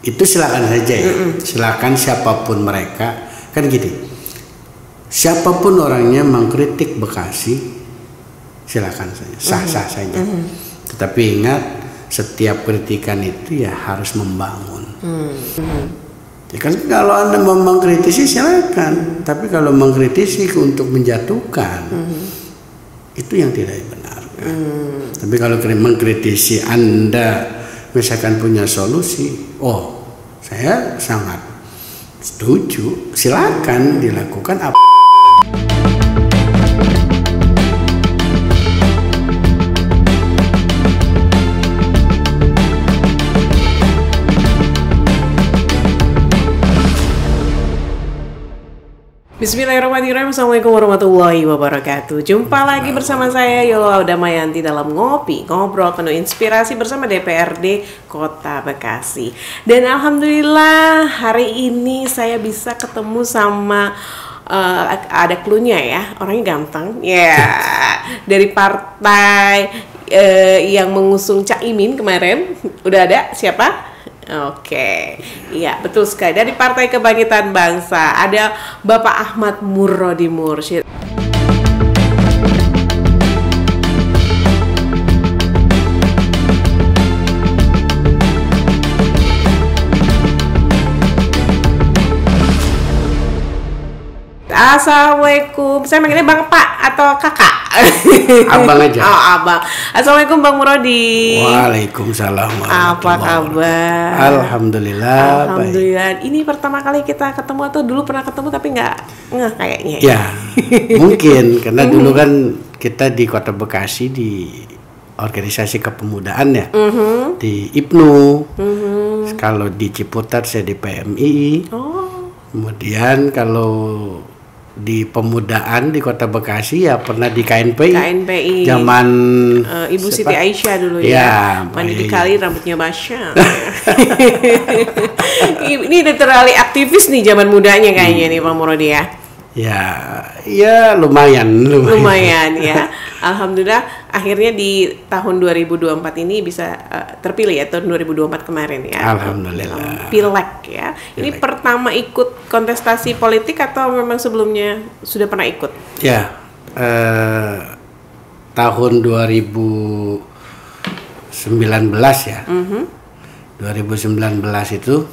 itu silakan saja ya. Silakan siapapun mereka, kan gini. Siapapun orangnya mengkritik Bekasi, silakan saja, sah-sah saja. Tetapi ingat, setiap kritikan itu ya harus membangun. Ya kan, kalau Anda mau mengkritisi silakan, tapi kalau mengkritisi untuk menjatuhkan, itu yang tidak benar. Tapi kalau mengkritisi Anda misalkan punya solusi, oh saya sangat setuju, silakan dilakukan apa. Bismillahirrahmanirrahim. Assalamualaikum warahmatullahi wabarakatuh. Jumpa lagi bersama saya Yolo Damayanti dalam ngobrol penuh inspirasi bersama DPRD Kota Bekasi. Dan alhamdulillah hari ini saya bisa ketemu sama ada cluenya ya, orangnya ganteng ya, dari partai yang mengusung Caimin kemarin. Udah ada siapa? Oke, iya betul sekali. Dari Partai Kebangkitan Bangsa ada Bapak Ahmad Murrodi Mursyid. Assalamualaikum. Saya manggilnya Bang Pak atau Kakak? Abang aja. Oh, Abang. Assalamualaikum Bang Murrodi. Waalaikumsalam. Apa kabar? Alhamdulillah. Alhamdulillah. Baik. Ini pertama kali kita ketemu atau dulu pernah ketemu tapi nggak ngeh kayaknya? Ya, mungkin karena dulu kan kita di Kota Bekasi di organisasi kepemudaan ya, di IPNU. Kalau di Ciputat saya di PMII. Kemudian kalau di pemudaan di Kota Bekasi ya pernah di KNPI. Zaman Ibu Siti Aisyah dulu ya. Mandi di kali rambutnya basah. Ini literally aktivis nih zaman mudanya kayaknya nih Pak Murrodi ya. Ya lumayan Ya. Alhamdulillah akhirnya di tahun 2024 ini bisa terpilih ya, tahun 2024 kemarin ya. Alhamdulillah. Pileg ya. Ini pertama ikut kontestasi politik atau memang sebelumnya sudah pernah ikut? Ya, tahun 2019 ya. 2019 itu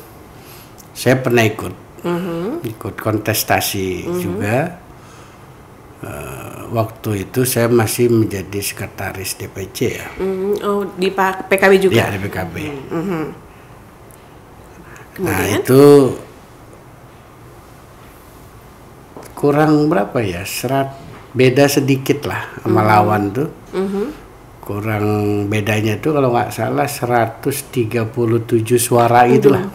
saya pernah ikut kontestasi juga. Waktu itu saya masih menjadi sekretaris DPC ya. Oh, di PKB juga? Ya, di PKB. Nah, itu kurang berapa ya? Beda sedikit lah sama lawan tuh. Kurang bedanya tuh kalau nggak salah 137 suara itulah.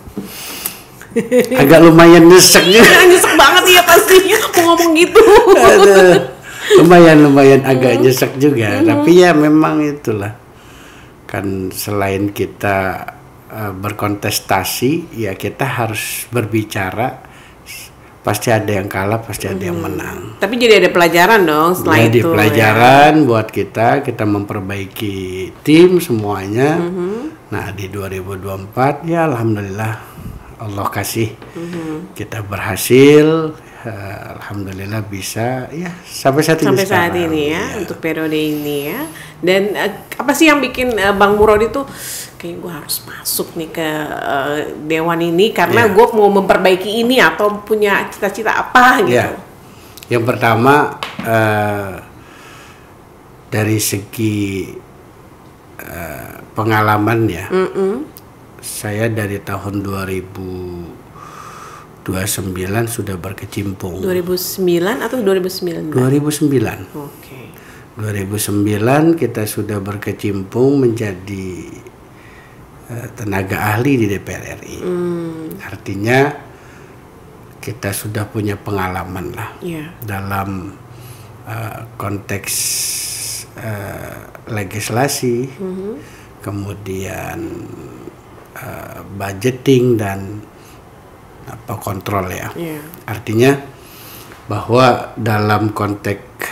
Agak lumayan nyesek juga. Nyesek banget ya pastinya mau ngomong gitu. Lumayan agak nyesek juga. Tapi ya memang itulah. Kan selain kita berkontestasi, ya kita harus berbicara. Pasti ada yang kalah, pasti ada yang menang. Tapi jadi ada pelajaran dong setelah jadi itu. Jadi pelajaran ya. Buat kita memperbaiki tim semuanya. Nah di 2024 ya alhamdulillah. Allah kasih kita berhasil, alhamdulillah bisa ya sampai saat ini ya, untuk periode ini ya. Dan apa sih yang bikin Bang Murrodi tuh kayak gue harus masuk nih ke dewan ini karena gue mau memperbaiki ini atau punya cita-cita apa gitu? Yang pertama dari segi pengalaman ya. Saya dari tahun 2029 sudah berkecimpung. 2009 atau 2019? 2009. Oke. 2009 kita sudah berkecimpung menjadi tenaga ahli di DPR RI. Artinya kita sudah punya pengalaman lah dalam konteks legislasi, kemudian budgeting dan kontrol ya. Artinya bahwa dalam konteks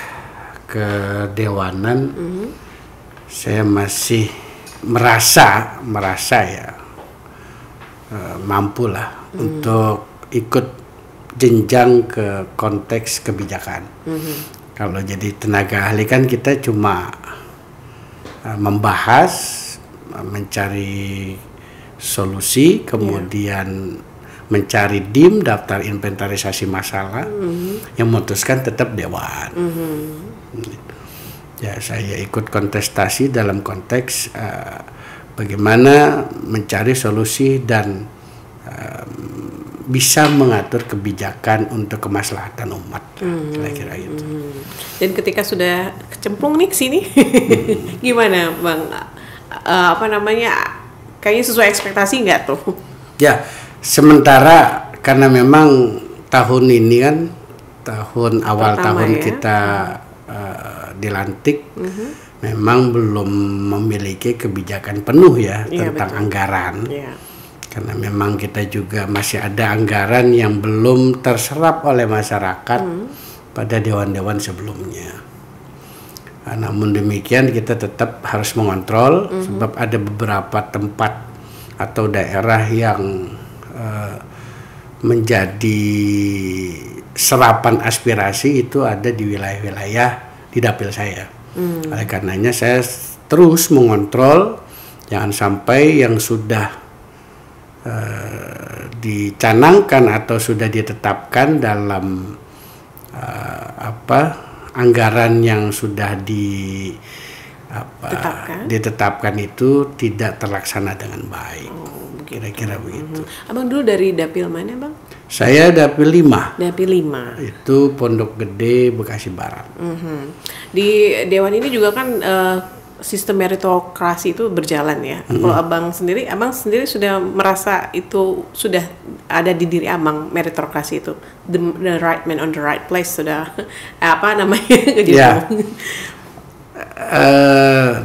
kedewanan saya masih merasa ya mampu lah untuk ikut jenjang ke konteks kebijakan. Kalau jadi tenaga ahli kan kita cuma membahas, mencari solusi, kemudian mencari DIM, daftar inventarisasi masalah, yang memutuskan tetap dewan. Ya, saya ikut kontestasi dalam konteks bagaimana mencari solusi dan bisa mengatur kebijakan untuk kemaslahatan umat, kira-kira gitu. Dan ketika sudah kecemplung nih sini, gimana Bang? Apa namanya? Kayaknya sesuai ekspektasi nggak tuh? Ya, sementara karena memang tahun ini kan tahun awal pertama tahun ya? kita dilantik, memang belum memiliki kebijakan penuh ya tentang anggaran. Karena memang kita juga masih ada anggaran yang belum terserap oleh masyarakat pada dewan-dewan sebelumnya. Namun demikian kita tetap harus mengontrol, sebab ada beberapa tempat atau daerah yang menjadi serapan aspirasi itu ada di wilayah-wilayah di dapil saya. Oleh karenanya saya terus mengontrol, jangan sampai yang sudah dicanangkan atau sudah ditetapkan dalam anggaran yang sudah ditetapkan itu tidak terlaksana dengan baik. Kira-kira begitu. Abang dulu dari dapil mana, Bang? Saya dapil 5. Dapil 5. Itu Pondok Gede, Bekasi Barat. Di dewan ini juga kan sistem meritokrasi itu berjalan ya. Kalau abang sendiri sudah merasa itu sudah ada di diri abang meritokrasi itu, the right man on the right place sudah apa namanya? Ya.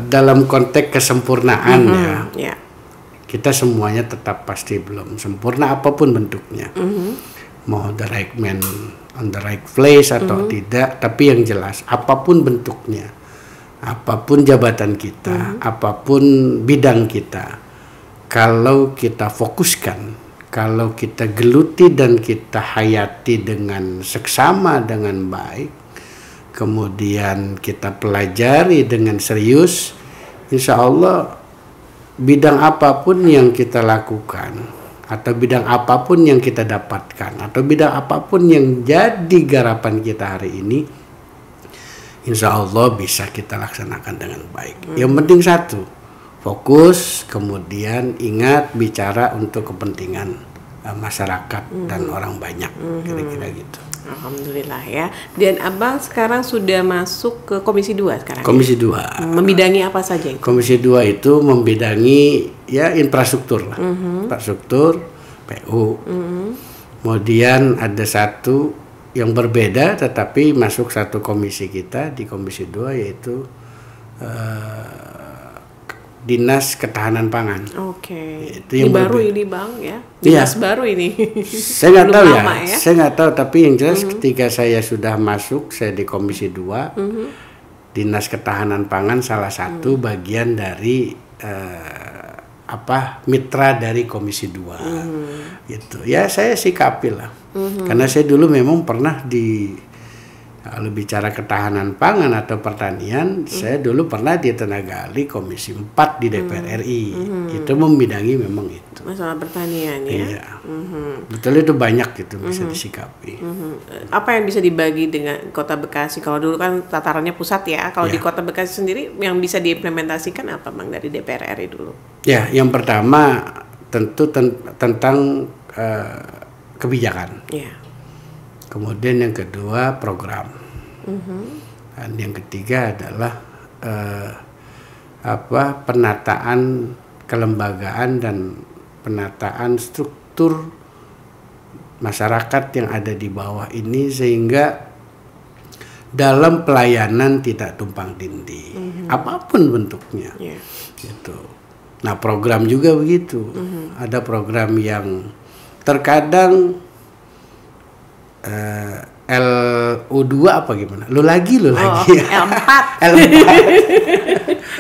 Dalam konteks kesempurnaan ya, kita semuanya tetap pasti belum sempurna apapun bentuknya. Mau the right man on the right place atau tidak, tapi yang jelas apapun bentuknya, apapun jabatan kita, apapun bidang kita, kalau kita fokuskan, kalau kita geluti dan kita hayati dengan seksama, dengan baik, kemudian kita pelajari dengan serius, insya Allah bidang apapun yang kita lakukan, atau bidang apapun yang kita dapatkan, atau bidang apapun yang jadi garapan kita hari ini, insya Allah bisa kita laksanakan dengan baik. Yang penting satu, fokus, kemudian ingat bicara untuk kepentingan masyarakat dan orang banyak, kira-kira gitu. Alhamdulillah ya. Dan abang sekarang sudah masuk ke Komisi 2 sekarang? Komisi 2. Membidangi apa saja itu? Komisi 2 itu membidangi ya infrastruktur lah. Infrastruktur, PU. Kemudian ada satu yang berbeda tetapi masuk satu komisi kita di Komisi 2, yaitu Dinas Ketahanan Pangan. Oke. Itu yang baru ini Bang ya. Dinas baru ini. Saya nggak tahu ya. Saya nggak tahu, tapi yang jelas ketika saya sudah masuk, saya di Komisi 2, Dinas Ketahanan Pangan salah satu bagian dari mitra dari Komisi 2. Gitu. Ya saya sikapi lah. Karena saya dulu memang pernah kalau bicara ketahanan pangan atau pertanian, saya dulu pernah di tenaga ahli Komisi 4 di DPR RI. Itu membidangi memang itu. Masalah pertanian ya. Iya. Betul, itu banyak gitu bisa disikapi. Apa yang bisa dibagi dengan Kota Bekasi? Kalau dulu kan tatarannya pusat ya. Kalau di Kota Bekasi sendiri yang bisa diimplementasikan apa Bang dari DPR RI dulu? Ya, yang pertama tentu tentang kebijakan. Iya. Kemudian yang kedua program, dan yang ketiga adalah penataan kelembagaan dan penataan struktur masyarakat yang ada di bawah ini, sehingga dalam pelayanan tidak tumpang tindih, apapun bentuknya. Gitu. Nah program juga begitu, ada program yang terkadang LU2 apa gimana? Lu lagi. L4. L4.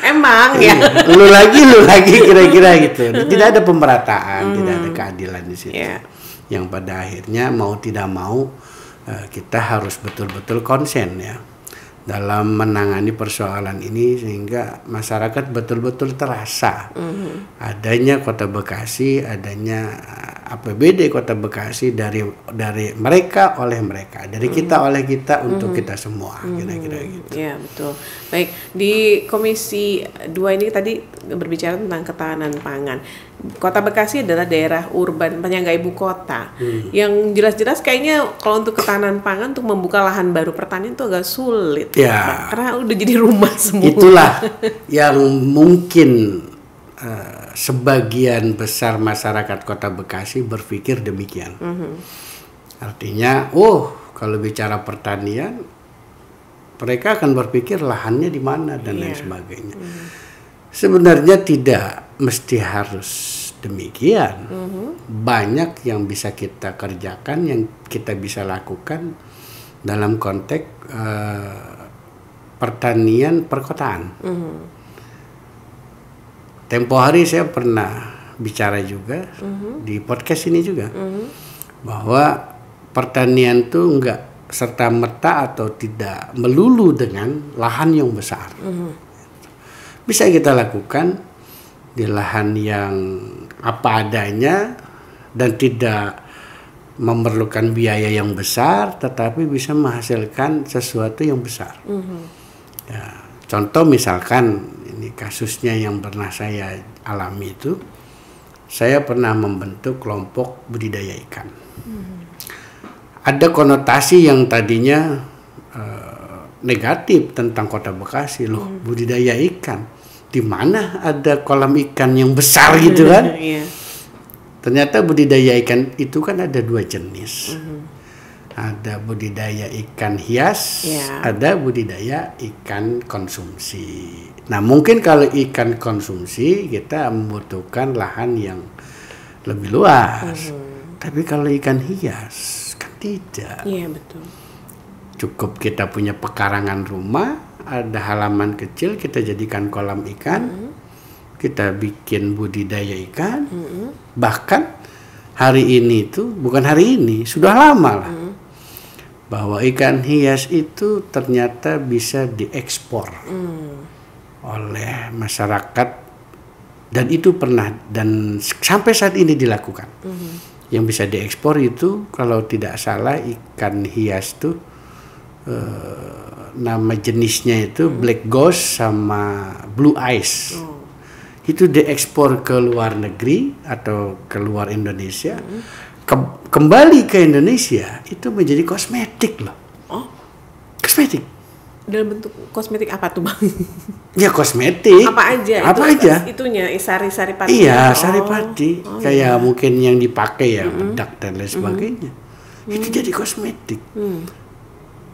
Emang ya. Lu lagi kira-kira gitu. Tidak ada pemerataan, tidak ada keadilan di situ. Yeah. Yang pada akhirnya mau tidak mau kita harus betul-betul konsen ya dalam menangani persoalan ini sehingga masyarakat betul-betul terasa adanya Kota Bekasi, adanya APBD Kota Bekasi dari mereka oleh mereka, dari kita oleh kita untuk kita semua, kira-kira gitu. Ya betul. Baik, di Komisi 2 ini tadi berbicara tentang ketahanan pangan. Kota Bekasi adalah daerah urban penyangga ibu kota. Yang jelas-jelas kayaknya kalau untuk ketahanan pangan untuk membuka lahan baru pertanian itu agak sulit. Ya. Karena udah jadi rumah semua. Itulah yang mungkin sebagian besar masyarakat Kota Bekasi berpikir demikian. Artinya, kalau bicara pertanian, mereka akan berpikir lahannya di mana dan lain sebagainya. Sebenarnya tidak mesti harus demikian. Banyak yang bisa kita kerjakan, yang kita bisa lakukan dalam konteks pertanian perkotaan. Tempo hari saya pernah bicara juga di podcast ini juga bahwa pertanian itu enggak serta-merta atau tidak melulu dengan lahan yang besar. Bisa kita lakukan di lahan yang apa adanya dan tidak memerlukan biaya yang besar, tetapi bisa menghasilkan sesuatu yang besar. Ya, contoh misalkan ini kasusnya yang pernah saya alami itu, saya pernah membentuk kelompok budidaya ikan. Ada konotasi yang tadinya negatif tentang Kota Bekasi, loh budidaya ikan, di mana ada kolam ikan yang besar gitu kan? Ternyata budidaya ikan itu kan ada dua jenis. Ada budidaya ikan hias, ada budidaya ikan konsumsi. Nah, mungkin kalau ikan konsumsi kita membutuhkan lahan yang lebih luas. Tapi kalau ikan hias kan tidak. Iya, betul. Cukup kita punya pekarangan rumah, ada halaman kecil, kita jadikan kolam ikan. Kita bikin budidaya ikan. Bahkan hari ini itu, bukan hari ini, sudah lama lah. Bahwa ikan hias itu ternyata bisa diekspor oleh masyarakat, dan itu pernah dan sampai saat ini dilakukan. Yang bisa diekspor itu kalau tidak salah ikan hias itu nama jenisnya itu black ghost sama blue eyes. Itu diekspor ke luar negeri atau ke luar Indonesia. Kembali ke Indonesia itu menjadi kosmetik loh. Kosmetik. Dalam bentuk kosmetik apa tuh, Bang? Ya kosmetik. Apa aja? Apa aja? Itunya sari-sari pati. Iya, sari pati. Kayak mungkin yang dipakai ya, bedak dan lain sebagainya. Itu jadi kosmetik.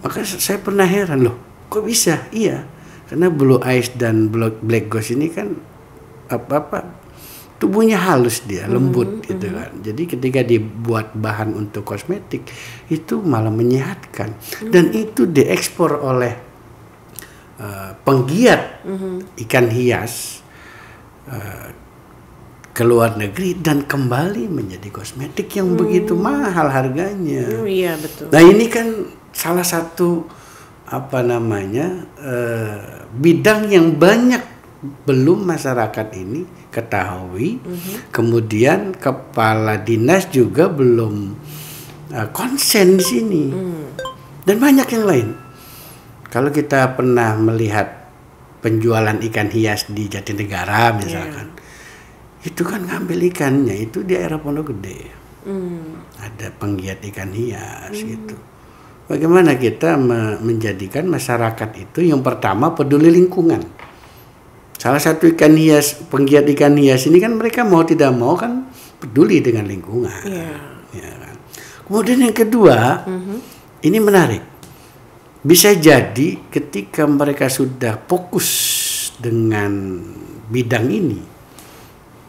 Maka saya pernah heran loh, kok bisa? Iya, karena blue eyes dan black ghost ini kan tubuhnya halus, dia lembut gitu kan. Jadi ketika dibuat bahan untuk kosmetik itu malah menyehatkan, dan itu diekspor oleh penggiat ikan hias ke luar negeri dan kembali menjadi kosmetik yang begitu mahal harganya. Iya, betul. Nah, ini kan salah satu bidang yang banyak belum masyarakat ini ketahui. Kemudian kepala dinas juga belum konsen di sini. Dan banyak yang lain. Kalau kita pernah melihat penjualan ikan hias di Jatinegara misalkan, itu kan ngambil ikannya itu di daerah Pondok Gede. Ada penggiat ikan hias gitu. Bagaimana kita menjadikan masyarakat itu yang pertama peduli lingkungan. Salah satu ikan hias, penggiat ikan hias ini kan mereka mau tidak mau kan peduli dengan lingkungan. Ya kan? Kemudian yang kedua, ini menarik. Bisa jadi ketika mereka sudah fokus dengan bidang ini,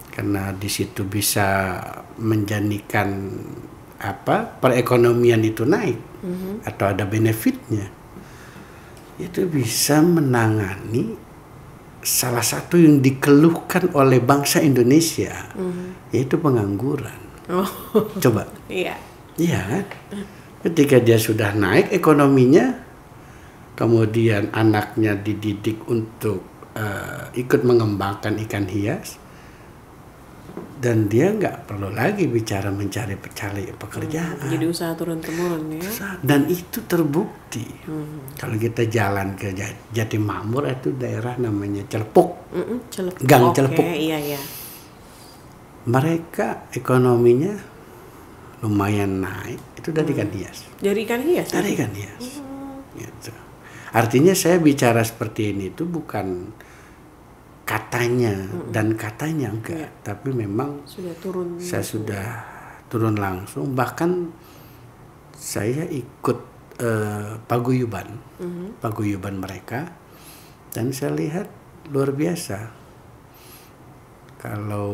karena di situ bisa menjadikan perekonomian itu naik atau ada benefitnya, itu bisa menangani salah satu yang dikeluhkan oleh bangsa Indonesia, yaitu pengangguran. Coba. Iya kan? Ketika dia sudah naik ekonominya, kemudian anaknya dididik untuk ikut mengembangkan ikan hias, dan dia nggak perlu lagi bicara mencari pekerjaan. Jadi usaha turun-temurun ya. Dan itu terbukti. Kalau kita jalan ke Jatimamur, itu daerah namanya Celepuk. Gang Celepuk. Iya. Mereka ekonominya lumayan naik. Itu dari ikan hias. Dari ikan hias? Dari ikan hias. Gitu. Artinya saya bicara seperti ini itu bukan katanya dan katanya enggak, tapi memang saya sudah turun langsung, bahkan saya ikut paguyuban mereka, dan saya lihat luar biasa. Kalau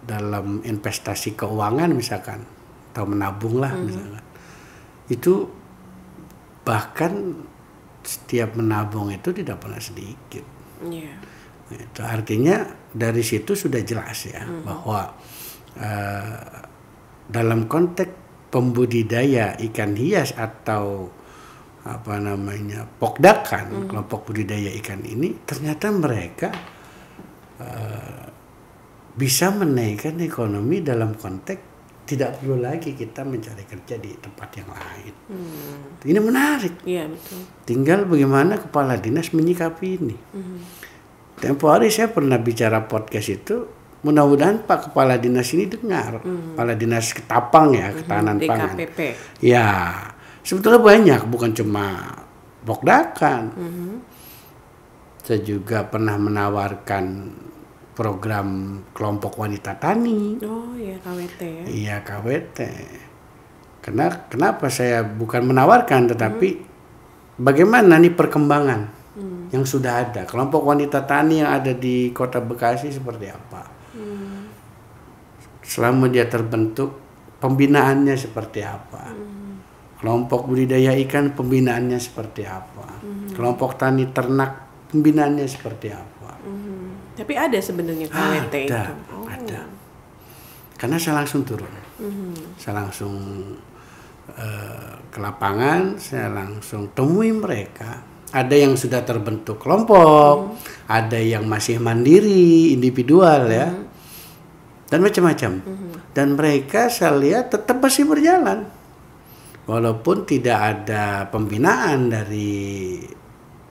dalam investasi keuangan misalkan, atau menabung lah misalkan, itu bahkan setiap menabung itu tidak pernah sedikit. Itu artinya dari situ sudah jelas ya, bahwa dalam konteks pembudidaya ikan hias atau pokdakan, kelompok budidaya ikan ini, ternyata mereka bisa menaikkan ekonomi dalam konteks tidak perlu lagi kita mencari kerja di tempat yang lain. Ini menarik. Iya, betul. Tinggal bagaimana kepala dinas menyikapi ini. Tempo hari saya pernah bicara podcast itu, mudah-mudahan Pak Kepala Dinas ini dengar. Kepala Dinas Ketapang ya, Ketahanan Pangan. DKPP. Ya, sebetulnya banyak, bukan cuma pokdakan. Saya juga pernah menawarkan program kelompok wanita tani. Oh iya, KWT ya. Iya, KWT. Kenapa saya bukan menawarkan, tetapi bagaimana nih perkembangan yang sudah ada. Kelompok wanita tani yang ada di Kota Bekasi seperti apa? Selama dia terbentuk, pembinaannya seperti apa? Kelompok budidaya ikan, pembinaannya seperti apa? Kelompok tani ternak, pembinaannya seperti apa? Tapi ada sebenarnya KWT itu. Ada. Karena saya langsung turun. Saya langsung ke lapangan, saya langsung temui mereka. Ada yang sudah terbentuk kelompok, ada yang masih mandiri, individual ya, dan macam-macam. Dan mereka saya lihat tetap masih berjalan, walaupun tidak ada pembinaan dari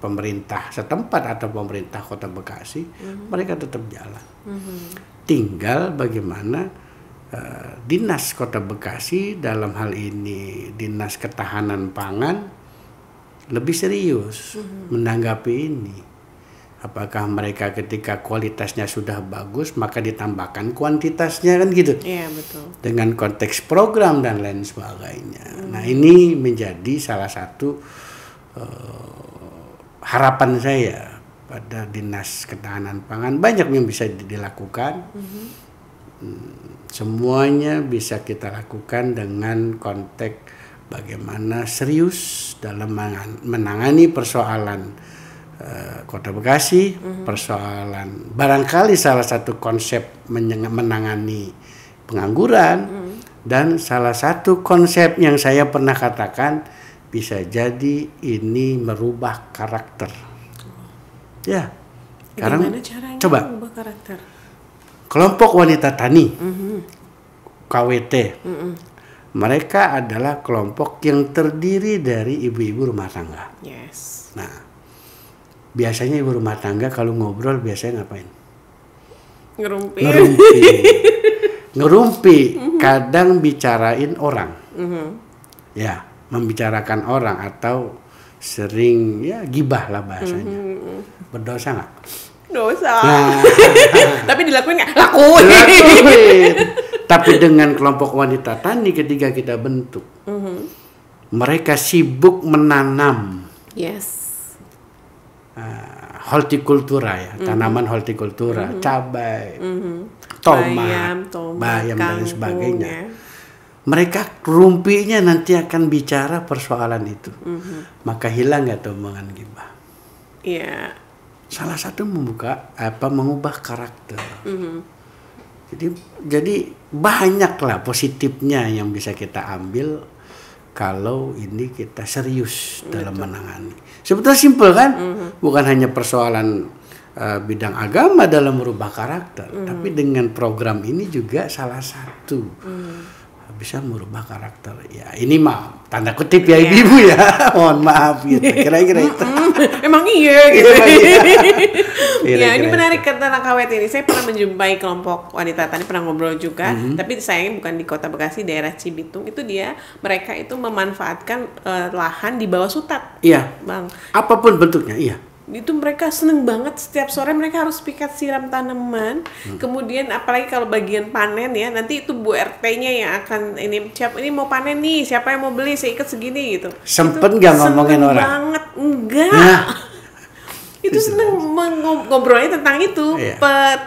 pemerintah setempat atau pemerintah Kota Bekasi, mereka tetap jalan. Tinggal bagaimana Dinas Kota Bekasi, dalam hal ini Dinas Ketahanan Pangan, lebih serius menanggapi ini. Apakah mereka ketika kualitasnya sudah bagus, maka ditambahkan kuantitasnya, kan gitu. Iya, betul. Dengan konteks program dan lain sebagainya. Nah, ini menjadi salah satu harapan saya pada Dinas Ketahanan Pangan. Banyak yang bisa dilakukan. Semuanya bisa kita lakukan dengan konteks bagaimana serius dalam menangani persoalan Kota Bekasi, persoalan barangkali salah satu konsep menangani pengangguran, dan salah satu konsep yang saya pernah katakan bisa jadi ini merubah karakter. Ya, sekarang coba merubah karakter? Kelompok wanita tani, KWT. Mereka adalah kelompok yang terdiri dari ibu-ibu rumah tangga. Yes. Nah, biasanya ibu rumah tangga kalau ngobrol biasanya ngapain? Ngerumpi. Kadang bicarain orang. Ya, membicarakan orang atau sering ya gibah lah bahasanya. Berdosa nggak? Dosa. Nah, tapi dilakuin nggak? Lakuin. Tapi dengan kelompok wanita tani ketika kita bentuk, mereka sibuk menanam. Yes. Hortikultura ya, tanaman hortikultura, cabai, tomat, bayam dan sebagainya. mereka rumpinya nanti akan bicara persoalan itu. Maka hilang nggak tuh omongan gibah. Iya. Salah satu mengubah karakter. Jadi banyaklah positifnya yang bisa kita ambil kalau ini kita serius dalam menangani. Sebetulnya simpel kan, bukan hanya persoalan bidang agama dalam merubah karakter, tapi dengan program ini juga salah satu bisa merubah karakter. Ya ini mah tanda kutip ya ibu ya, mohon maaf gitu. Kira-kira itu. Emang iya gitu. Ya ini menarik kata Kawet ini. Saya pernah menjumpai kelompok wanita tani, pernah ngobrol juga. Tapi sayangnya bukan di Kota Bekasi, daerah Cibitung. Itu mereka itu memanfaatkan lahan di bawah sutat. Iya. Bang. Apapun bentuknya, iya. Itu mereka seneng banget, setiap sore mereka harus pikat siram tanaman. Kemudian apalagi kalau bagian panen ya, nanti itu Bu RT-nya yang akan ini mau panen nih, siapa yang mau beli, saya ikat segini gitu. Sempet nggak ngomongin orang? Banget, enggak. Nah. Itu seneng ngobrolnya tentang itu,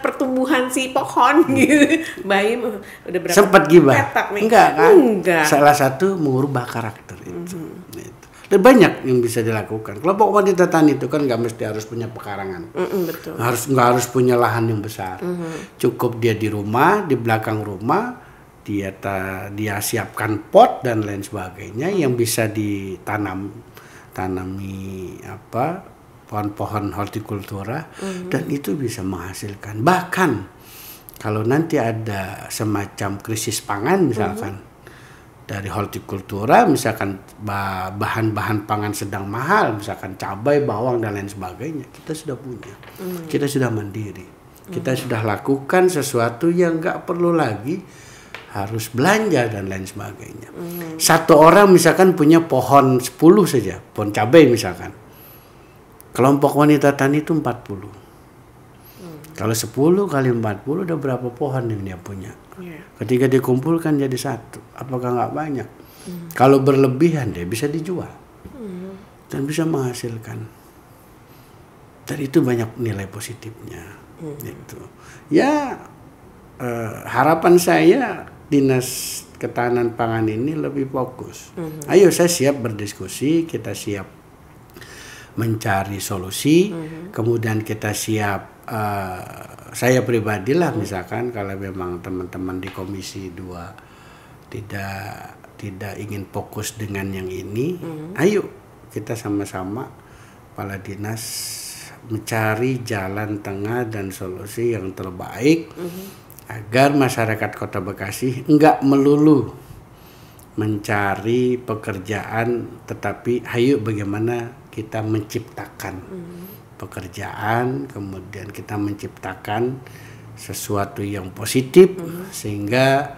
pertumbuhan si pohon gitu. Bayi udah berapa? Sempet gibah? Enggak kan? Enggak. Salah satu mengubah karakter itu. Dan banyak yang bisa dilakukan. Kelompok wanita tani itu kan nggak mesti harus punya pekarangan. Betul. Nggak harus punya lahan yang besar. Cukup dia di rumah, di belakang rumah, dia siapkan pot dan lain sebagainya yang bisa tanami pohon-pohon hortikultura dan itu bisa menghasilkan. Bahkan kalau nanti ada semacam krisis pangan misalkan, dari hortikultura misalkan bahan-bahan pangan sedang mahal, misalkan cabai, bawang dan lain sebagainya, kita sudah punya, kita sudah mandiri, kita sudah lakukan sesuatu yang nggak perlu lagi harus belanja dan lain sebagainya. Satu orang misalkan punya pohon 10 saja, pohon cabai misalkan, kelompok wanita tani itu 40. Kalau 10 kali 40 udah berapa pohon yang dia punya? Ketika dikumpulkan jadi satu, apakah nggak banyak? Kalau berlebihan dia bisa dijual dan bisa menghasilkan. Dan itu banyak nilai positifnya. Gitu. Ya harapan saya Dinas Ketahanan Pangan ini lebih fokus. Ayo, saya siap berdiskusi, kita siap mencari solusi, kemudian kita siap. Saya pribadilah misalkan kalau memang teman-teman di Komisi 2 tidak ingin fokus dengan yang ini, ayo kita sama-sama kepala dinas mencari jalan tengah dan solusi yang terbaik agar masyarakat Kota Bekasi enggak melulu mencari pekerjaan, tetapi ayo bagaimana kita menciptakan pekerjaan, kemudian kita menciptakan sesuatu yang positif sehingga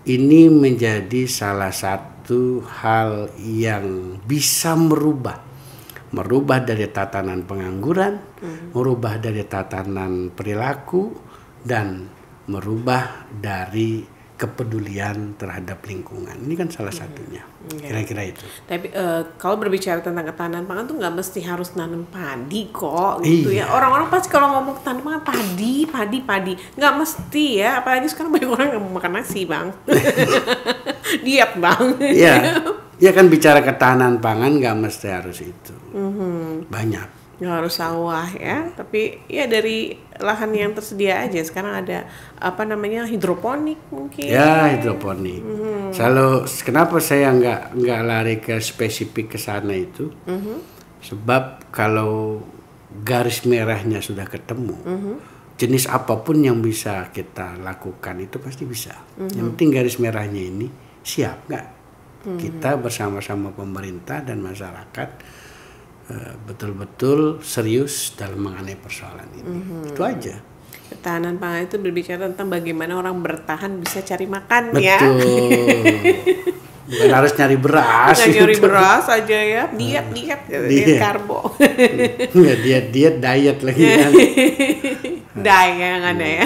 ini menjadi salah satu hal yang bisa merubah dari tatanan pengangguran, merubah dari tatanan perilaku, dan merubah dari kepedulian terhadap lingkungan. Ini kan salah satunya. Kira-kira itu. Tapi kalau berbicara tentang ketahanan pangan tuh nggak mesti harus nanam padi kok gitu ya. Orang-orang pasti kalau ngomong ketahanan pangan padi. Nggak mesti ya. Apalagi sekarang banyak orang nggak mau makan nasi, Bang. Diet, Bang. Iya. Ya kan bicara ketahanan pangan nggak mesti harus itu. Banyak. Nggak harus sawah ya, tapi ya dari lahan yang tersedia aja. Sekarang ada hidroponik mungkin. Ya, hidroponik. Selalu kenapa saya nggak lari ke spesifik ke sana itu? Sebab kalau garis merahnya sudah ketemu, jenis apapun yang bisa kita lakukan itu pasti bisa. Yang penting garis merahnya ini siap nggak? Kita bersama-sama pemerintah dan masyarakat betul-betul serius dalam mengenai persoalan ini. Itu aja. Ketahanan pangan itu berbicara tentang bagaimana orang bertahan bisa cari makan. Betul. Ya. Bukan harus nyari beras. Nyari beras aja ya. Diet karbo. Enggak diet lagi kan. Yang ada ya.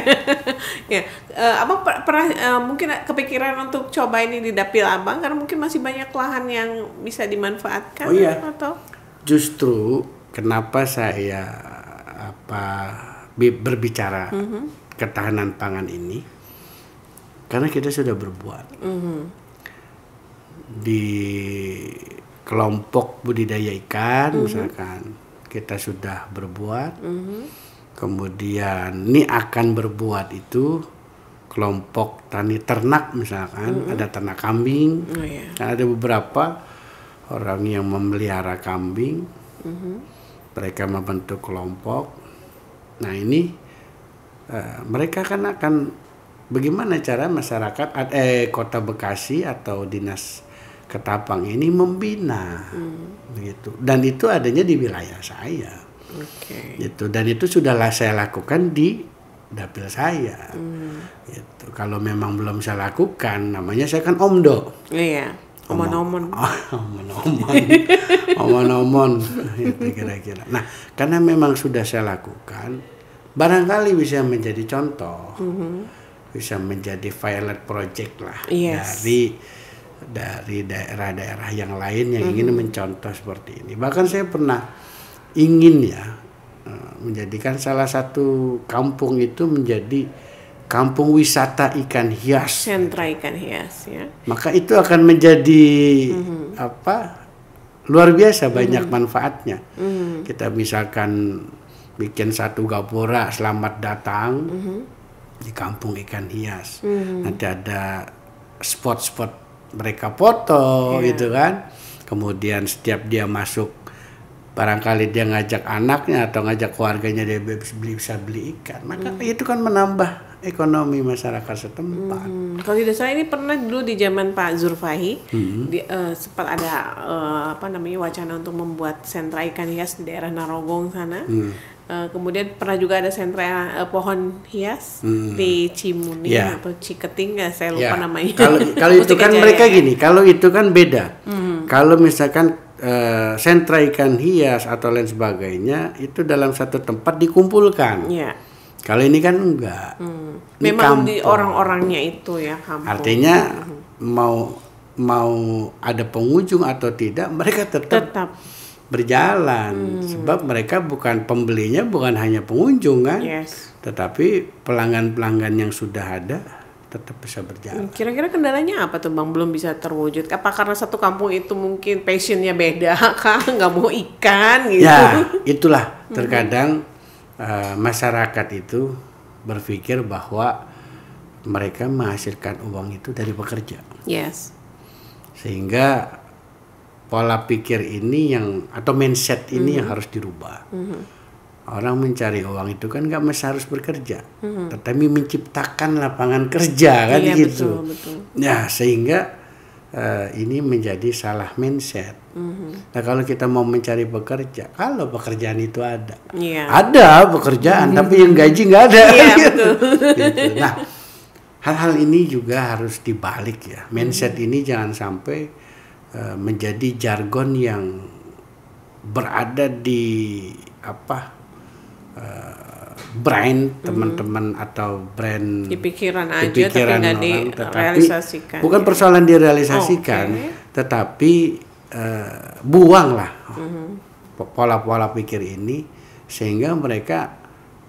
Ya. Mungkin kepikiran untuk coba ini di dapil Abang karena mungkin masih banyak lahan yang bisa dimanfaatkan. Oh iya. Atau justru kenapa saya berbicara ketahanan pangan ini, Karena kita sudah berbuat. Di kelompok budidaya ikan misalkan kita sudah berbuat. Kemudian ini akan berbuat itu kelompok tani ternak misalkan, ada ternak kambing. Kan ada beberapa orang yang memelihara kambing. Mereka membentuk kelompok. Nah ini mereka kan akan bagaimana cara masyarakat Kota Bekasi atau Dinas Ketapang ini membina begitu, dan itu adanya di wilayah saya. Gitu. Dan itu sudah saya lakukan di dapil saya. Gitu. Kalau memang belum saya lakukan, namanya saya kan Omdo. Iya. Omon-omon. Omon-omon itu kira-kira. Nah, karena memang sudah saya lakukan, barangkali bisa menjadi contoh, bisa menjadi pilot project lah dari daerah-daerah yang lain yang ingin mencontoh seperti ini. Bahkan saya pernah ingin menjadikan salah satu kampung itu menjadi kampung wisata ikan hias. Sentra ikan hias ya. Maka itu akan menjadi luar biasa banyak manfaatnya. Kita misalkan bikin satu gapura selamat datang di kampung ikan hias. Nanti ada spot-spot mereka foto gitu kan. Kemudian setiap dia masuk, barangkali dia ngajak anaknya atau ngajak keluarganya, dia bisa beli ikan. Maka itu kan menambah ekonomi masyarakat setempat. Kalau tidak salah ini pernah dulu di zaman Pak Zulfahi sempat ada wacana untuk membuat sentra ikan hias di daerah Narogong sana. Kemudian pernah juga ada sentra pohon hias di Cimuni atau Ciketing, saya lupa namanya. Kalau itu kan mereka gini, kalau itu kan beda. Kalau misalkan sentra ikan hias atau lain sebagainya itu dalam satu tempat dikumpulkan. Kalau ini kan enggak. Memang di orang-orangnya itu ya kampung. Artinya mau ada pengunjung atau tidak, mereka tetap berjalan. Sebab mereka bukan pembelinya, bukan hanya pengunjung kan, tetapi pelanggan-pelanggan yang sudah ada tetap bisa berjalan. Kira-kira kendalanya apa tuh Bang, belum bisa terwujud? Apa karena satu kampung itu mungkin passionnya beda kah? Nggak mau ikan gitu? Ya itulah terkadang masyarakat itu berpikir bahwa mereka menghasilkan uang itu dari bekerja. Sehingga pola pikir ini atau mindset ini yang harus dirubah. Orang mencari uang itu kan nggak mesti harus bekerja, tetapi menciptakan lapangan kerja kan gitu. Betul. Ya sehingga ini menjadi salah mindset. Nah kalau kita mau mencari pekerja, kalau pekerjaan itu ada pekerjaan, tapi yang gaji nggak ada. Gitu. Nah hal-hal ini juga harus dibalik ya. Mindset ini jangan sampai menjadi jargon yang berada di brand teman-teman atau brand di pikiran aja tapi nggak direalisasikan. Bukan persoalan direalisasikan, tetapi buanglah pola-pola pikir ini sehingga mereka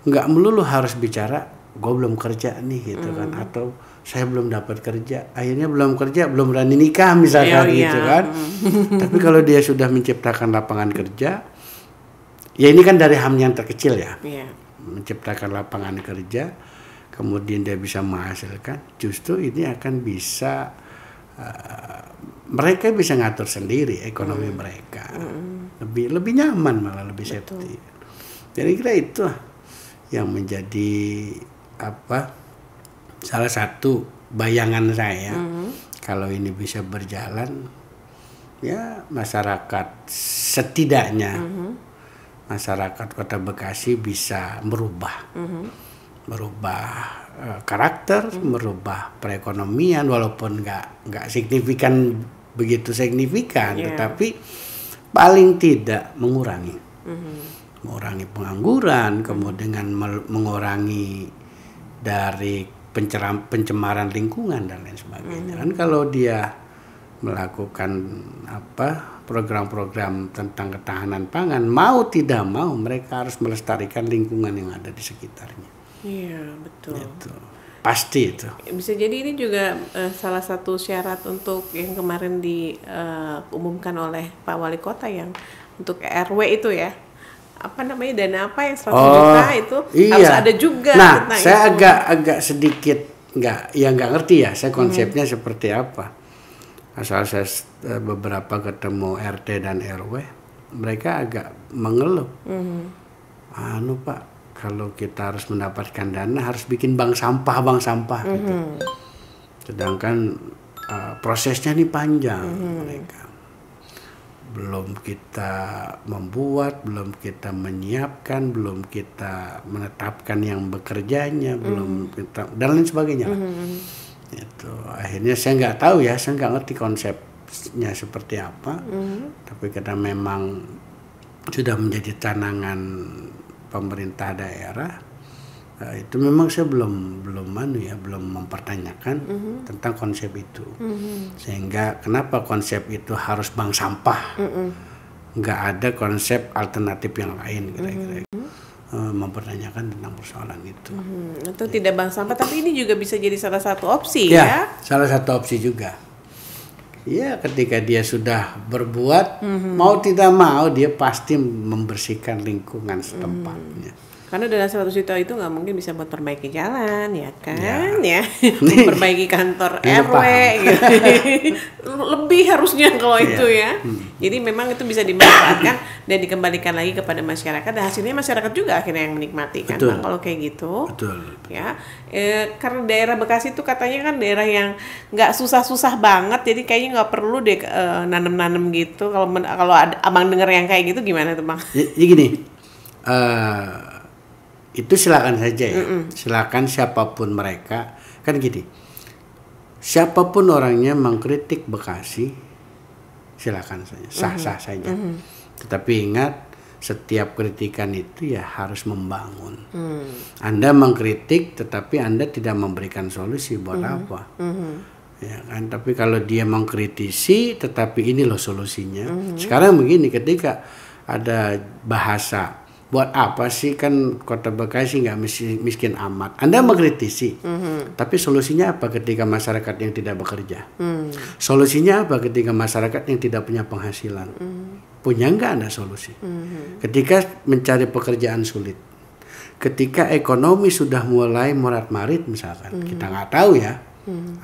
nggak melulu harus bicara gue belum kerja nih gitu kan, atau saya belum dapat kerja, akhirnya belum kerja, belum berani nikah misalkan gitu kan. Tapi kalau dia sudah menciptakan lapangan kerja, ya ini kan dari HAM yang terkecil ya. Menciptakan lapangan kerja, kemudian dia bisa menghasilkan, justru ini akan bisa mereka bisa ngatur sendiri ekonomi mereka. Lebih nyaman, malah lebih safety. Jadi kira itu yang menjadi salah satu bayangan saya. Kalau ini bisa berjalan, ya masyarakat setidaknya masyarakat Kota Bekasi bisa merubah karakter, merubah perekonomian, walaupun nggak signifikan, begitu signifikan, tetapi paling tidak mengurangi pengangguran, kemudian mengurangi dari pencemaran lingkungan dan lain sebagainya. Kan kalau dia melakukan program-program tentang ketahanan pangan, mau tidak mau mereka harus melestarikan lingkungan yang ada di sekitarnya. Iya, betul. Gitu. pasti itu. Bisa jadi ini juga salah satu syarat untuk yang kemarin diumumkan oleh Pak Wali Kota yang untuk RW itu ya. Apa namanya, dana apa yang 100 juta itu iya. harus ada juga. Nah, saya agak sedikit nggak ngerti ya, saya konsepnya seperti apa. Asal saya beberapa ketemu RT dan RW, mereka agak mengeluh. Anu Pak, kalau kita harus mendapatkan dana harus bikin bank sampah gitu. Sedangkan prosesnya ini panjang mereka. Belum kita membuat, belum kita menyiapkan, belum kita menetapkan yang bekerjanya, belum kita dan lain sebagainya. Itu akhirnya saya nggak tahu ya, saya nggak ngerti konsepnya seperti apa. Tapi karena memang sudah menjadi tantangan pemerintah daerah, itu memang saya belum mempertanyakan tentang konsep itu. Sehingga kenapa konsep itu harus bank sampah, nggak ada konsep alternatif yang lain kira-kira. Mempertanyakan tentang persoalan itu. Itu tidak bank sampah, tapi ini juga bisa jadi salah satu opsi ya. Salah satu opsi juga. Ya, ketika dia sudah berbuat, mau tidak mau dia pasti membersihkan lingkungan setempatnya. Karena dana 100 juta itu nggak mungkin bisa buat perbaiki jalan, ya kan? Ya, memperbaiki kantor RW, gitu. Lebih harusnya kalau itu ya. Jadi memang itu bisa dimanfaatkan dan dikembalikan lagi kepada masyarakat, dan hasilnya masyarakat juga akhirnya yang menikmati kan. Bang, kalau kayak gitu. Betul. Ya, karena daerah Bekasi itu katanya kan daerah yang nggak susah-susah banget, jadi kayaknya nggak perlu deh nanem-nanem gitu. Kalau abang denger yang kayak gitu gimana tuh Bang? Jadi gini. Itu silakan saja ya, silakan siapapun mereka, kan gini, siapapun orangnya mengkritik Bekasi, silakan saja, sah-sah saja. Tetapi ingat, setiap kritikan itu ya harus membangun. Anda mengkritik, tetapi Anda tidak memberikan solusi buat apa? Ya kan, tapi kalau dia mengkritisi, tetapi ini loh solusinya. Sekarang begini, ketika ada bahasa, buat apa sih kan Kota Bekasi nggak miskin amat? Anda mengkritisi, tapi solusinya apa ketika masyarakat yang tidak bekerja? Solusinya apa ketika masyarakat yang tidak punya penghasilan? Punya nggak Anda solusi? Ketika mencari pekerjaan sulit, ketika ekonomi sudah mulai morat-marit misalkan, kita nggak tahu ya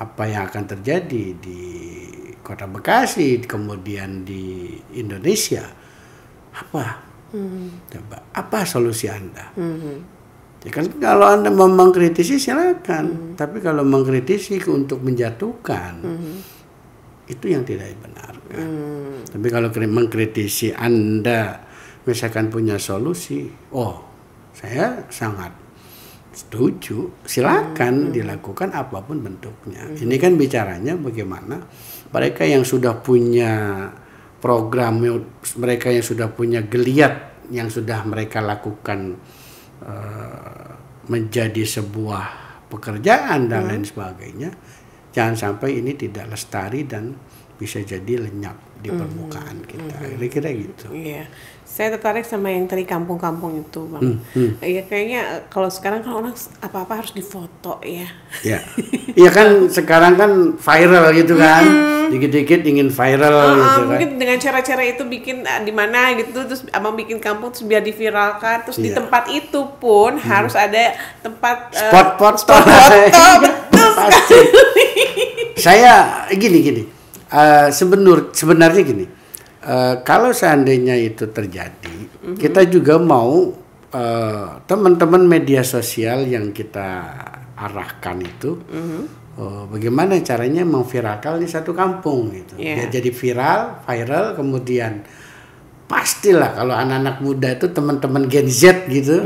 apa yang akan terjadi di Kota Bekasi, kemudian di Indonesia, apa? Coba, apa solusi Anda? Ya kan, kalau Anda mau mengkritisi silakan, tapi kalau mengkritisi untuk menjatuhkan, itu yang tidak dibenarkan. Tapi kalau mengkritisi Anda misalkan punya solusi, saya sangat setuju, silakan dilakukan apapun bentuknya. Ini kan bicaranya bagaimana mereka yang sudah punya program, mereka yang sudah punya geliat, yang sudah mereka lakukan menjadi sebuah pekerjaan dan lain sebagainya, jangan sampai ini tidak lestari dan bisa jadi lenyap di permukaan kita. Kira-kira gitu. Iya. Saya tertarik sama yang tadi kampung-kampung itu, Bang. Iya, kayaknya kalau sekarang kan orang apa-apa harus difoto ya. Ya. Iya kan sekarang kan viral gitu kan. Dikit-dikit ingin viral gitu kan. Mungkin dengan cara-cara itu bikin di mana gitu, terus abang bikin kampung terus biar diviralkan, terus di tempat itu pun harus ada tempat spot foto. Betul pasti. Saya gini. Sebenarnya gini. Kalau seandainya itu terjadi, kita juga mau teman-teman media sosial yang kita arahkan itu, bagaimana caranya memviralkan di satu kampung gitu. Dia jadi viral, kemudian pastilah kalau anak-anak muda itu teman-teman Gen Z gitu,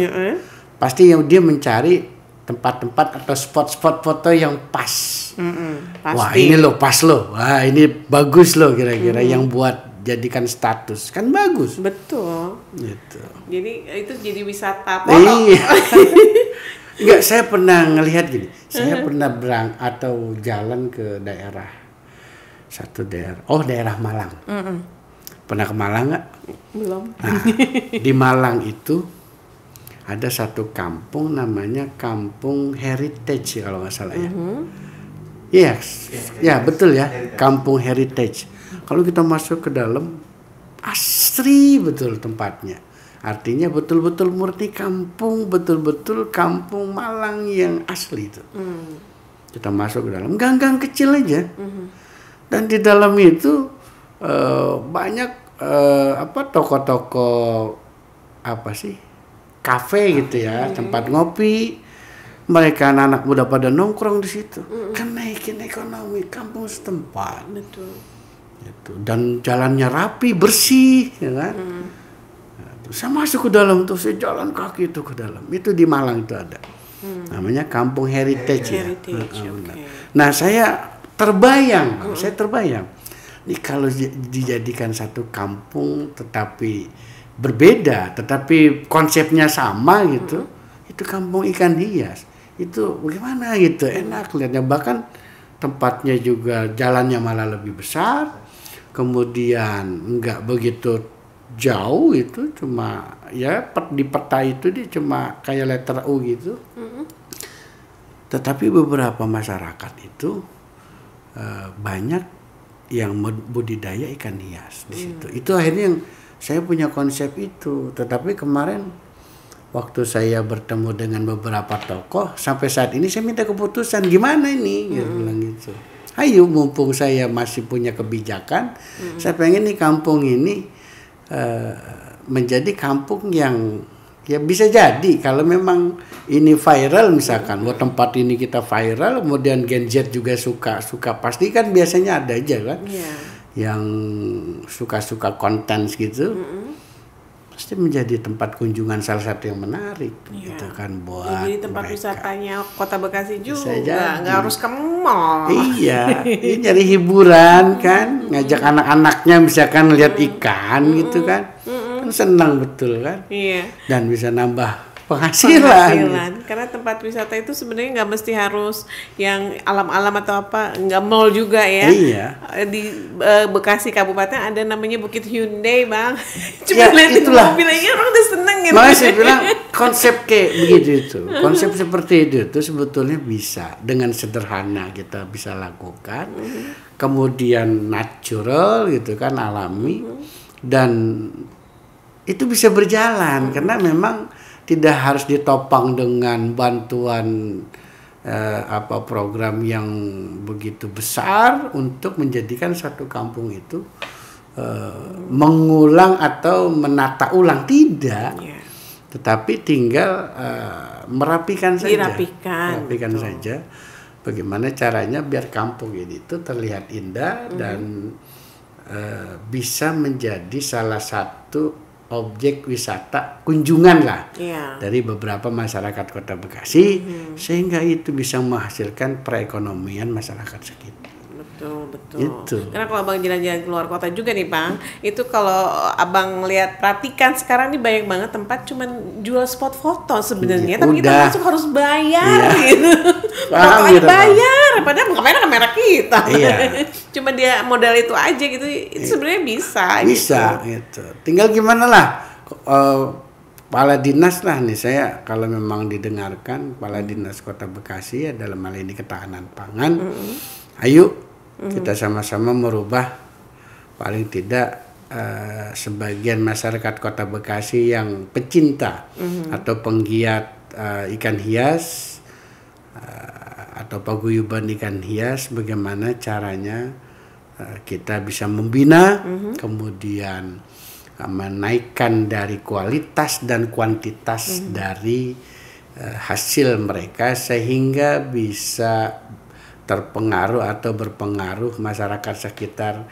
pasti dia mencari tempat-tempat atau spot-spot foto yang pas. Wah ini loh pas loh, wah ini bagus loh kira-kira yang buat jadikan status, kan bagus. Betul. Gitu. Jadi itu jadi wisata. Iya. Enggak, saya pernah ngelihat gini. Saya pernah atau jalan ke daerah Malang. Pernah ke Malang nggak? Belum. Nah, di Malang itu ada satu kampung namanya Kampung Heritage kalau nggak salah ya. Yes, ya betul ya, Kampung Heritage. Kalau kita masuk ke dalam, asri betul tempatnya. Artinya betul-betul murni kampung, betul-betul kampung Malang yang asli itu. Kita masuk ke dalam, gang-gang kecil aja. Dan di dalam itu banyak toko-toko kafe gitu ya, tempat ngopi. Mereka anak-anak muda pada nongkrong di situ. Kan naikin ekonomi kampung setempat. Betul. Gitu. Dan jalannya rapi, bersih, ya kan? Saya masuk ke dalam tuh, saya jalan kaki itu ke dalam. Itu di Malang itu ada. Namanya Kampung Heritage. Okay. Nah, saya terbayang. Ini kalau dijadikan satu kampung tetapi berbeda, tetapi konsepnya sama gitu. Itu kampung ikan hias. Itu bagaimana gitu, enak lihatnya. Bahkan tempatnya juga jalannya malah lebih besar. Kemudian enggak begitu jauh, itu cuma ya di peta itu dia cuma kayak letter U gitu. Tetapi beberapa masyarakat itu banyak yang budidaya ikan hias di situ. Itu akhirnya yang saya punya konsep itu. Tetapi kemarin waktu saya bertemu dengan beberapa tokoh, sampai saat ini saya minta keputusan gimana ini, bilang gitu. Ayo, mumpung saya masih punya kebijakan, saya pengen nih kampung ini menjadi kampung yang ya bisa jadi kalau memang ini viral misalkan, buat tempat ini kita viral, kemudian Gen Z juga suka pasti kan biasanya ada aja kan, yang suka konten gitu. Pasti menjadi tempat kunjungan salah satu yang menarik, gitu kan buat jadi tempat mereka. Wisatanya Kota Bekasi juga, nggak harus ke mall. Iya, ini nyari hiburan kan, ngajak anak-anaknya misalkan lihat ikan gitu kan, kan senang betul kan. Iya. Dan bisa nambah penghasilan. Karena tempat wisata itu sebenarnya nggak mesti harus yang alam-alam atau apa, nggak mall juga ya. Iya. Di Bekasi Kabupaten ada namanya Bukit Hyundai, Bang. Cuma Ya, lihat itulah. mobil aja orang udah seneng gitu. Makanya saya bilang konsep kayak begitu itu, konsep seperti itu sebetulnya bisa dengan sederhana kita bisa lakukan, kemudian natural gitu kan, alami, dan itu bisa berjalan karena memang tidak harus ditopang dengan bantuan program yang begitu besar untuk menjadikan satu kampung itu mengulang atau menata ulang, tidak. Tetapi tinggal merapikan saja. Merapikan saja. Bagaimana caranya biar kampung ini itu terlihat indah dan bisa menjadi salah satu objek wisata kunjungan lah dari beberapa masyarakat Kota Bekasi, sehingga itu bisa menghasilkan perekonomian masyarakat sekitar. Betul. Itu. Karena kalau abang jalan-jalan keluar kota juga nih, Bang, itu kalau abang lihat, perhatikan sekarang nih banyak banget tempat cuman jual spot foto sebenarnya, tapi kita masuk harus bayar gitu. Foto aja bayar, padahal kamera kita. Cuma dia modal itu aja gitu. Itu sebenarnya bisa gitu. Tinggal gimana lah Kepala Dinas lah nih, saya kalau memang didengarkan Kepala Dinas Kota Bekasi ya, dalam hal ini ketahanan pangan. Ayo kita sama-sama merubah paling tidak sebagian masyarakat Kota Bekasi yang pecinta atau penggiat ikan hias atau paguyuban ikan hias, bagaimana caranya kita bisa membina, kemudian menaikkan dari kualitas dan kuantitas dari hasil mereka, sehingga bisa terpengaruh atau berpengaruh masyarakat sekitar,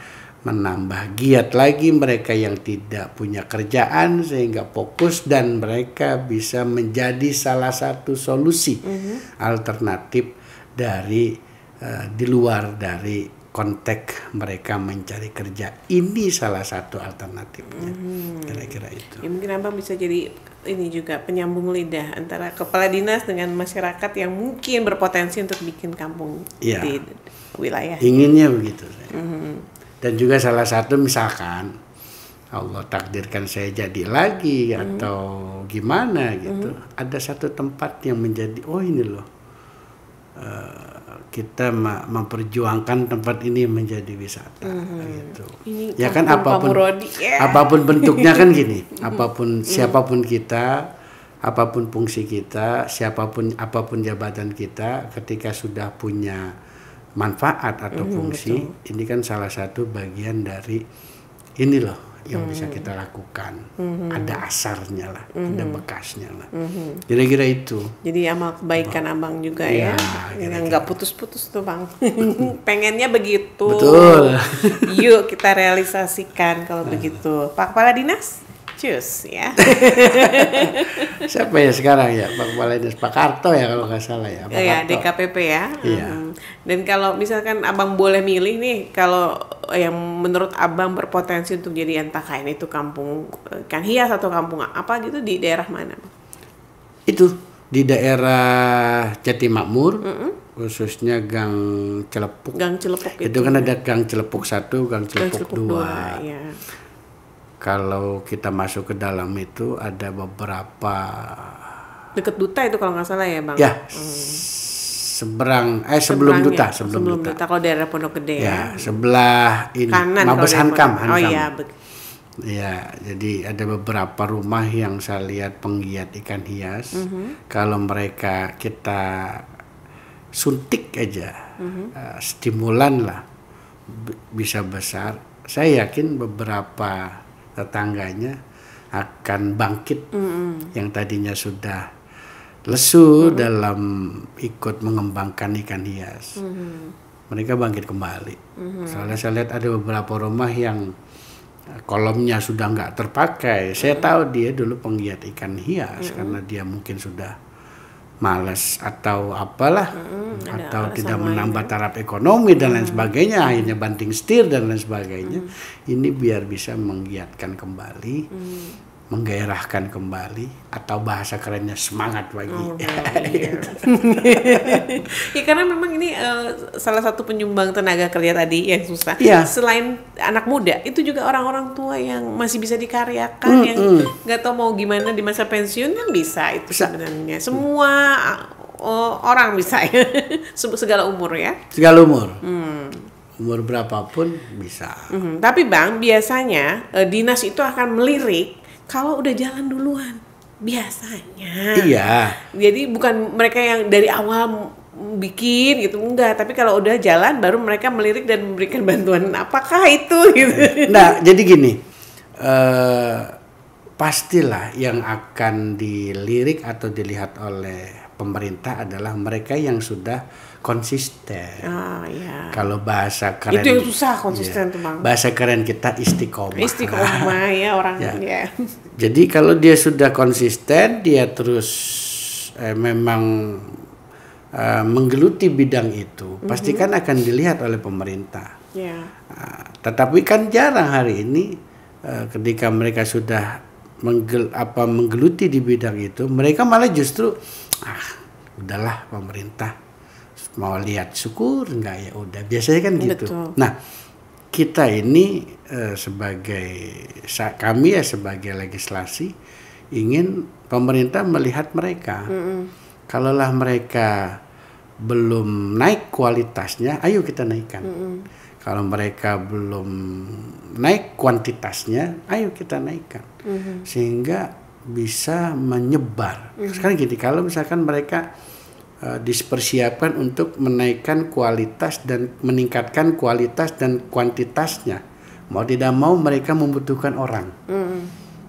menambah giat lagi mereka yang tidak punya kerjaan sehingga fokus, dan mereka bisa menjadi salah satu solusi alternatif dari di luar dari konteks mereka mencari kerja. Ini salah satu alternatifnya, kira-kira itu. Ya, mungkin abang bisa jadi ini juga penyambung lidah antara kepala dinas dengan masyarakat yang mungkin berpotensi untuk bikin kampung di wilayah. Inginnya begitu. Dan juga salah satu misalkan Allah takdirkan saya jadi lagi atau atau gimana gitu, ada satu tempat yang menjadi ini loh, kita memperjuangkan tempat ini menjadi wisata gitu. Ini Ya kan Kampung Pamurodi. apapun bentuknya kan gini, apapun siapapun kita, apapun fungsi kita, apapun jabatan kita, ketika sudah punya manfaat atau fungsi, ini kan salah satu bagian dari ini loh yang bisa kita lakukan. Ada asarnya lah, ada bekasnya lah. Kira-kira itu. Jadi amal kebaikan abang juga Iya, ya, yang nggak putus-putus tuh bang. Pengennya begitu. Betul. Yuk kita realisasikan kalau begitu. Pak Kepala Dinas, cus ya. Siapa ya sekarang ya, Pak Kepala Dinas? Pak Karto ya kalau nggak salah ya. Pak Ya, Karto. DKPP ya. Iya. Dan kalau misalkan abang boleh milih nih, kalau yang menurut abang berpotensi untuk jadi entah kayak itu kampung ikan hias atau kampung apa gitu, di daerah mana? Itu di daerah Jatimakmur, khususnya Gang Celepuk. Gang Cilepuk Itu kan ada Gang Celepuk 1, Gang Celepuk 2. Ya. Kalau kita masuk ke dalam itu ada beberapa Deket Duta itu kalau nggak salah ya bang. ya sebelum Seberangnya, Duta, sebelum Duta. Kalau daerah Pondok Gede Ya, sebelah ini kanan Mabes kalau dari Hankam. Pondok- Oh iya. Ya, jadi ada beberapa rumah yang saya lihat penggiat ikan hias. Kalau mereka kita suntik aja, stimulan lah, bisa besar. Saya yakin beberapa tetangganya akan bangkit yang tadinya sudah lesu dalam ikut mengembangkan ikan hias. Mereka bangkit kembali. Soalnya saya lihat ada beberapa rumah yang kolomnya sudah nggak terpakai. Saya tahu dia dulu penggiat ikan hias karena dia mungkin sudah malas atau apalah, atau tidak menambah taraf ekonomi dan lain sebagainya, akhirnya banting setir dan lain sebagainya. Ini biar bisa menggiatkan kembali, menggairahkan kembali, atau bahasa kerennya semangat lagi. Ya karena memang ini salah satu penyumbang tenaga kerja tadi yang susah. Iya. Selain anak muda, itu juga orang-orang tua yang masih bisa dikaryakan, yang nggak tahu mau gimana di masa pensiun kan bisa itu sebenarnya. Semua orang bisa ya, segala umur ya. Segala umur. Umur berapapun bisa. Tapi bang, biasanya dinas itu akan melirik kalau udah jalan duluan, biasanya. Iya. Jadi bukan mereka yang dari awal bikin gitu, enggak. Tapi kalau udah jalan, baru mereka melirik dan memberikan bantuan. Apakah itu gitu? Nah, jadi gini, pastilah yang akan dilirik atau dilihat oleh pemerintah adalah mereka yang sudah konsisten. Ah ya. Kalau bahasa keren Itu yang susah konsisten tuh bang. Bahasa keren kita istiqomah. Istiqomah ya orang ya. Jadi kalau dia sudah konsisten, dia terus memang menggeluti bidang itu, pasti kan akan dilihat oleh pemerintah. Ya. Tetapi kan jarang hari ini ketika mereka sudah menggeluti di bidang itu, mereka malah justru udahlah pemerintah mau lihat syukur enggak ya udah, biasanya kan gitu. Betul. Nah, kita ini kami ya sebagai legislasi ingin pemerintah melihat mereka. Kalaulah mereka belum naik kualitasnya, ayo kita naikkan. Kalau mereka belum naik kuantitasnya, ayo kita naikkan. Sehingga bisa menyebar. Sekarang gini, kalau misalkan mereka dipersiapkan untuk menaikkan kualitas dan meningkatkan kualitas dan kuantitasnya, mau tidak mau mereka membutuhkan orang.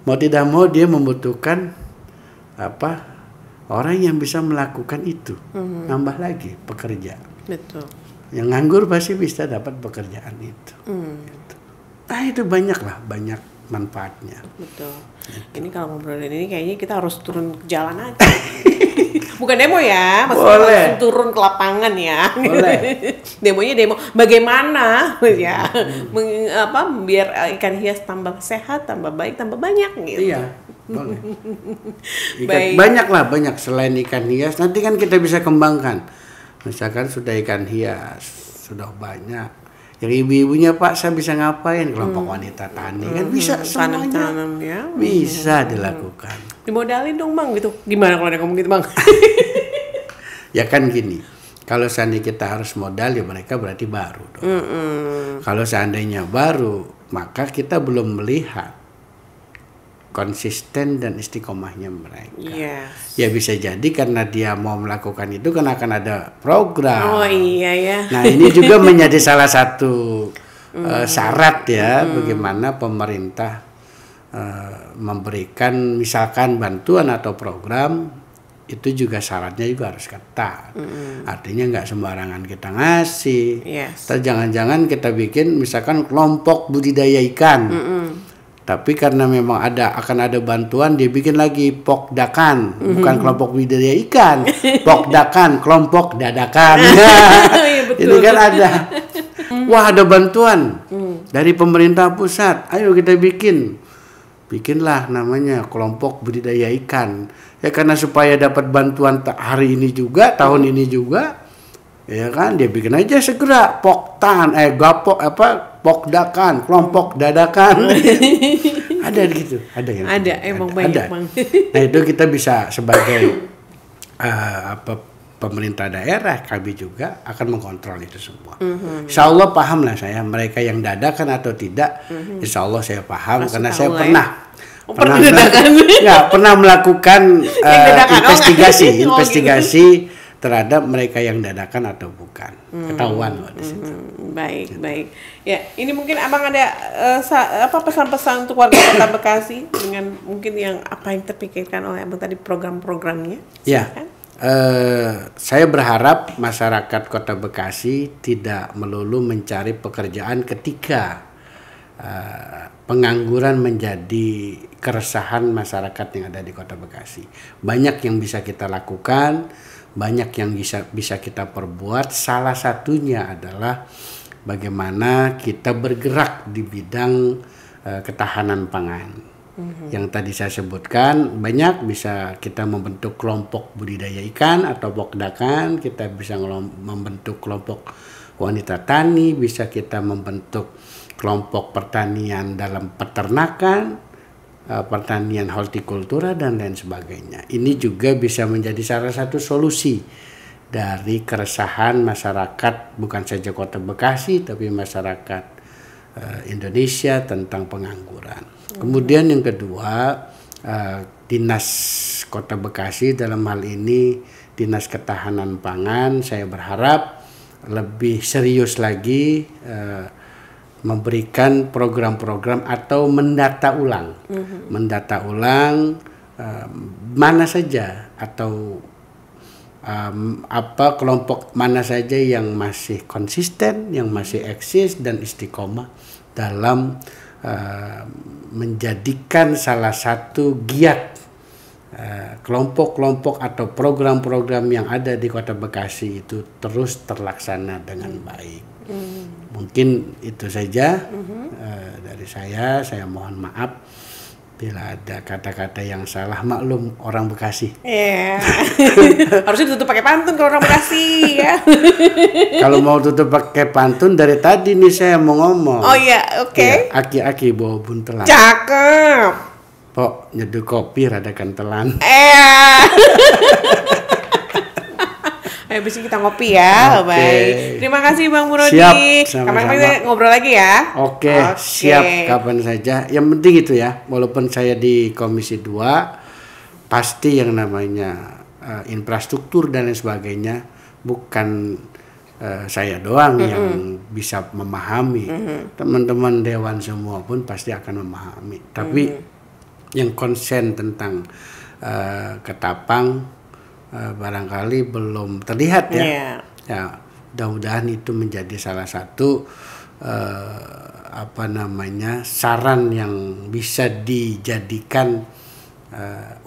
Mau tidak mau dia membutuhkan orang yang bisa melakukan itu. Nambah lagi pekerja. Betul. Yang nganggur pasti bisa dapat pekerjaan itu. Gitu. Itu banyak manfaatnya. Betul. Ini kalau ngobrolin ini kayaknya kita harus turun ke jalan aja. Bukan demo ya, maksudnya langsung turun ke lapangan ya. Boleh. Demonya demo bagaimana ya, biar ikan hias tambah sehat, tambah baik, tambah banyak gitu. Iya, boleh. Banyak selain ikan hias. Nanti kan kita bisa kembangkan. Misalkan sudah ikan hias, sudah banyak. Yang ibu-ibunya, Pak saya bisa ngapain? Kelompok wanita tani kan bisa semuanya. Tanam-tanam ya. Bisa dilakukan. Dimodalin dong Bang gitu. Gimana kalau ada ngomong gitu Bang? Ya kan gini, kalau seandainya kita harus modal ya mereka berarti baru dong. Kalau seandainya baru, maka kita belum melihat konsisten dan istiqomahnya mereka. Yes. Ya bisa jadi karena dia mau melakukan itu kan akan ada program. Oh iya ya. Nah ini juga menjadi salah satu syarat ya bagaimana pemerintah memberikan misalkan bantuan atau program, itu juga syaratnya juga harus ketat. Artinya nggak sembarangan kita ngasih. Yes. Terus jangan-jangan kita bikin misalkan kelompok budidaya ikan. Tapi karena memang akan ada bantuan, dia bikin lagi pokdakan, bukan kelompok budidaya ikan, pokdakan, kelompok dadakan. Iya, betul. Ini kan ada. Wah ada bantuan dari pemerintah pusat, ayo kita bikinlah namanya kelompok budidaya ikan. Ya karena supaya dapat bantuan hari ini juga, tahun ini juga, ya kan dia bikin aja segera pokdakan, kelompok dadakan. Ada gitu, ada yang ada emang banyak ada. Bang. Nah itu kita bisa sebagai pemerintah daerah, kami juga akan mengkontrol itu semua. Insya Allah paham lah saya mereka yang dadakan atau tidak. Insya Allah saya paham. Masuk karena tahu saya lah pernah ya. Pernah dadakan. pernah melakukan dadakan. investigasi terhadap mereka yang dadakan atau bukan. Ketahuan loh di situ. Baik. Ya, ini mungkin Abang ada pesan-pesan untuk warga Kota Bekasi dengan mungkin yang apa yang terpikirkan oleh Abang tadi program-programnya? Ya. Saya berharap masyarakat Kota Bekasi tidak melulu mencari pekerjaan ketika pengangguran menjadi keresahan masyarakat yang ada di Kota Bekasi. Banyak yang bisa kita lakukan, banyak yang bisa kita perbuat. Salah satunya adalah bagaimana kita bergerak di bidang ketahanan pangan. Yang tadi saya sebutkan, banyak bisa kita membentuk kelompok budidaya ikan atau pokdakan, kita bisa membentuk kelompok wanita tani, bisa kita membentuk kelompok pertanian dalam peternakan, pertanian hortikultura dan lain sebagainya. Ini juga bisa menjadi salah satu solusi dari keresahan masyarakat, bukan saja Kota Bekasi tapi masyarakat Indonesia tentang pengangguran. Kemudian yang kedua, Dinas Kota Bekasi dalam hal ini Dinas Ketahanan Pangan, saya berharap lebih serius lagi memberikan program-program atau mendata ulang, mana saja atau kelompok mana saja yang masih konsisten, yang masih eksis dan istiqomah dalam menjadikan salah satu giat kelompok-kelompok atau program-program yang ada di Kota Bekasi itu terus terlaksana dengan baik. Mungkin itu saja dari saya mohon maaf bila ada kata-kata yang salah, maklum orang Bekasi. Iya. Harusnya ditutup pakai pantun kalau orang Bekasi ya. Kalau mau tutup pakai pantun dari tadi nih saya mau ngomong. Oh iya, oke. Ya, aki-aki bawa buntelan. Cakep. Pok nyeduh kopi rada kentelan. Ayo besok kita ngopi ya. Oke. Baik. Terima kasih Bang Murodi. Siap, Kapan-kapan sama-sama. kita ngobrol lagi ya. Oke, siap kapan saja. Yang penting itu ya, walaupun saya di Komisi 2, pasti yang namanya infrastruktur dan lain sebagainya bukan saya doang yang bisa memahami. Teman-teman dewan semua pun pasti akan memahami. Tapi yang konsen tentang Ketapang barangkali belum terlihat ya. Ya, mudah-mudahan itu menjadi salah satu saran yang bisa dijadikan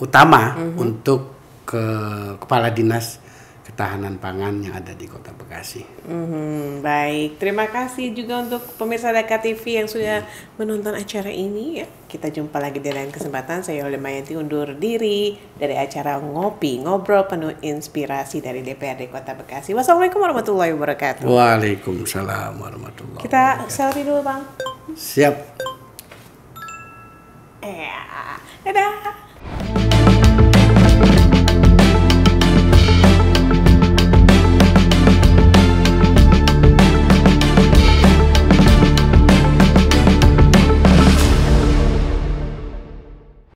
utama untuk kepala dinas ketahanan pangan yang ada di Kota Bekasi. Baik, terima kasih juga untuk pemirsa Deka TV yang sudah menonton acara ini ya. Kita jumpa lagi di lain kesempatan. Saya Yolda Mayanti undur diri dari acara Ngopi, ngobrol penuh inspirasi dari DPRD Kota Bekasi. Wassalamualaikum warahmatullahi wabarakatuh. Waalaikumsalam warahmatullahi Kita wabarakatuh. selfie dulu, Bang. Siap. Dadah.